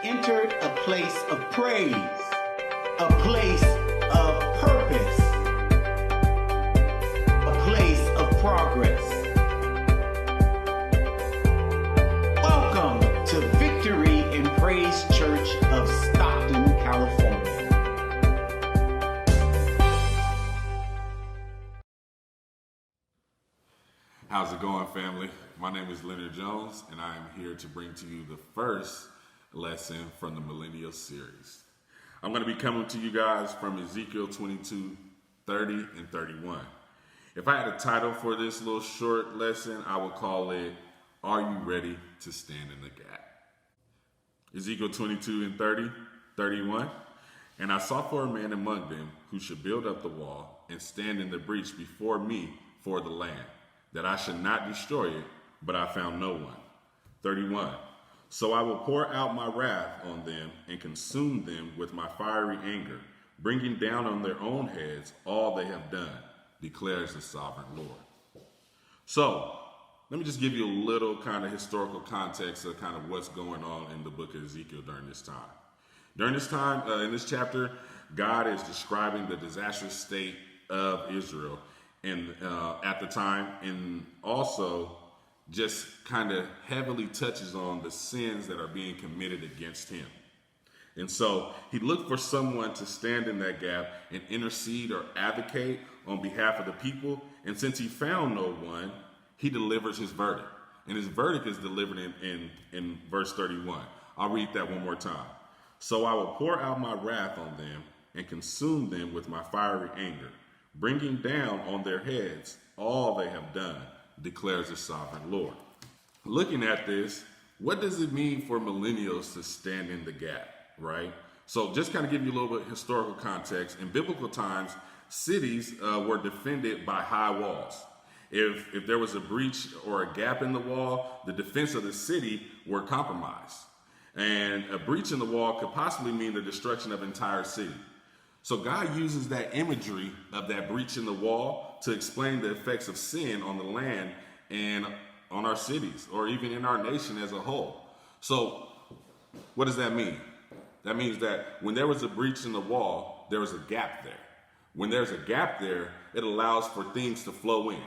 entered a place of praise, a place of purpose, a place of progress. Welcome to Victory in Praise Church of Stockton, California. How's it going, family? My name is Leonard Jones, and I am here to bring to you the first lesson from the Millennial series. I'm going to be coming to you guys from Ezekiel 22, 30, and 31. If I had a title for this little short lesson, I would call it, Are You Ready to Stand in the Gap? Ezekiel 22 and 30, 31. And I sought for a man among them who should build up the wall and stand in the breach before me for the land, that I should not destroy it, but I found no one. 31. So I will pour out my wrath on them and consume them with my fiery anger, bringing down on their own heads all they have done, declares the sovereign Lord. So let me just give you a little kind of historical context of kind of what's going on in the book of Ezekiel during this time. During this time, in this chapter, God is describing the disastrous state of Israel and at the time, and also just kind of heavily touches on the sins that are being committed against him. And so he looked for someone to stand in that gap and intercede or advocate on behalf of the people. And since he found no one, he delivers his verdict. And his verdict is delivered in verse 31. I'll read that one more time. So I will pour out my wrath on them and consume them with my fiery anger, bringing down on their heads all they have done, declares the sovereign Lord. Looking at this, what does it mean for millennials to stand in the gap, right? So just kind of give you a little bit of historical context. In biblical times, cities were defended by high walls. If there was a breach or a gap in the wall, the defense of the city were compromised. And a breach in the wall could possibly mean the destruction of an entire city. So God uses that imagery of that breach in the wall to explain the effects of sin on the land and on our cities, or even in our nation as a whole. So what does that mean? That means that when there was a breach in the wall, there was a gap there. When there's a gap there, it allows for things to flow in.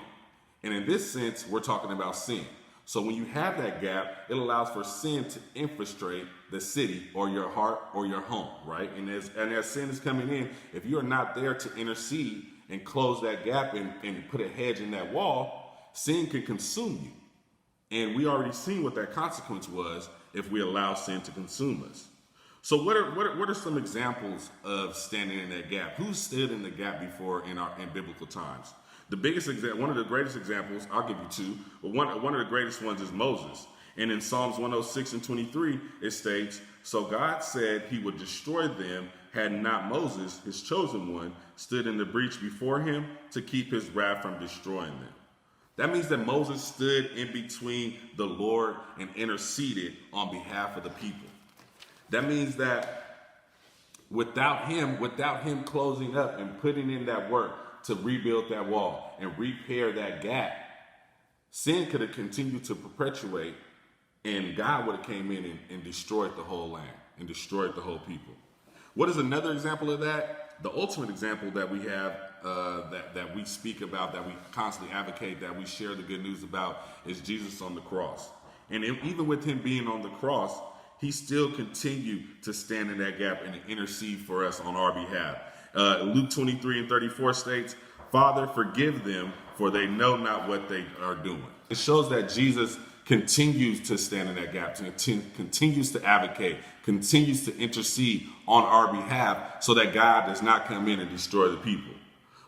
And in this sense, we're talking about sin. So when you have that gap, it allows for sin to infiltrate the city or your heart or your home, right? And as sin is coming in, if you are not there to intercede and close that gap and put a hedge in that wall, sin can consume you. And we already seen what that consequence was if we allow sin to consume us. So what are some examples of standing in that gap? Who stood in the gap before in biblical times? The biggest example, one of the greatest examples, I'll give you two, but one of the greatest ones is Moses. And in Psalms 106 and 23, it states, so God said he would destroy them had not Moses, his chosen one, stood in the breach before him to keep his wrath from destroying them. That means that Moses stood in between the Lord and interceded on behalf of the people. That means that without him closing up and putting in that work to rebuild that wall and repair that gap, sin could have continued to perpetuate, and God would have came in and destroyed the whole land and destroyed the whole people. What is another example of that? The ultimate example that we have, that we speak about, that we constantly advocate, that we share the good news about, is Jesus on the cross. And even with him being on the cross, he still continued to stand in that gap and intercede for us on our behalf. Luke 23 and 34 states, Father, forgive them, for they know not what they are doing. It shows that Jesus continues to stand in that gap, continues to advocate, continues to intercede on our behalf so that God does not come in and destroy the people.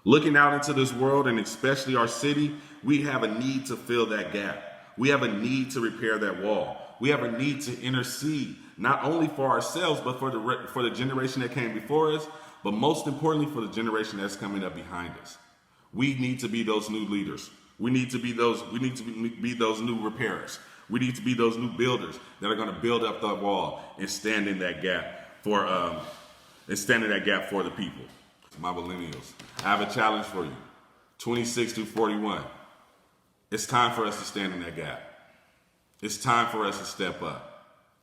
Looking out into this world, and especially our city, we have a need to fill that gap. We have a need to repair that wall. We have a need to intercede, not only for ourselves, but for the generation that came before us, but most importantly for the generation that's coming up behind us. We need to be those new leaders. We need to be those new repairers. We need to be those new builders that are going to build up that wall and stand in that gap for the people. My millennials, I have a challenge for you. 26 through 41. It's time for us to stand in that gap. It's time for us to step up.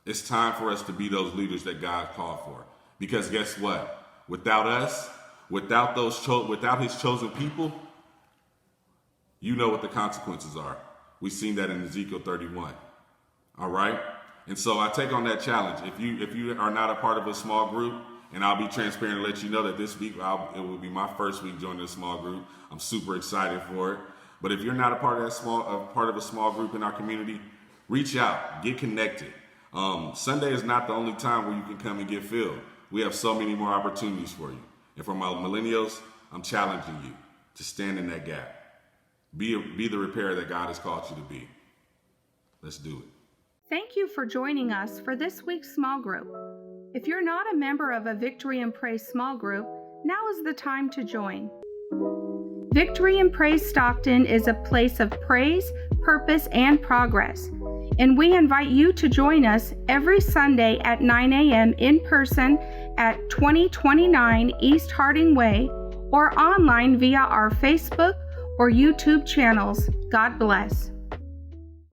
It's time for us to be those leaders that God called for. Because guess what? Without us, without his chosen people, you know what the consequences are. We've seen that in Ezekiel 31. All right? And so I take on that challenge. If you are not a part of a small group, and I'll be transparent and let you know that this week it will be my first week joining a small group. I'm super excited for it. But if you're not a part of a small group in our community, reach out, get connected. Sunday is not the only time where you can come and get filled. We have so many more opportunities for you. And for my millennials, I'm challenging you to stand in that gap. Be the repairer that God has called you to be. Let's do it. Thank you for joining us for this week's small group. If you're not a member of a Victory and Praise small group, now is the time to join. Victory and Praise Stockton is a place of praise, purpose, and progress. And we invite you to join us every Sunday at 9 a.m. in person at 2029 East Harding Way or online via our Facebook or YouTube channels. God bless.